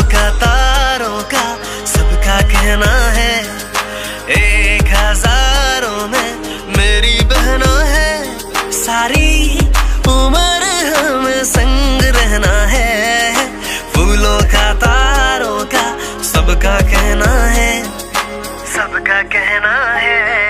का तारों का सबका कहना है, 1000 में मेरी बहना है। सारी उम्र हमें संग रहना है, फूलों का तारों का सबका कहना है, सबका कहना है।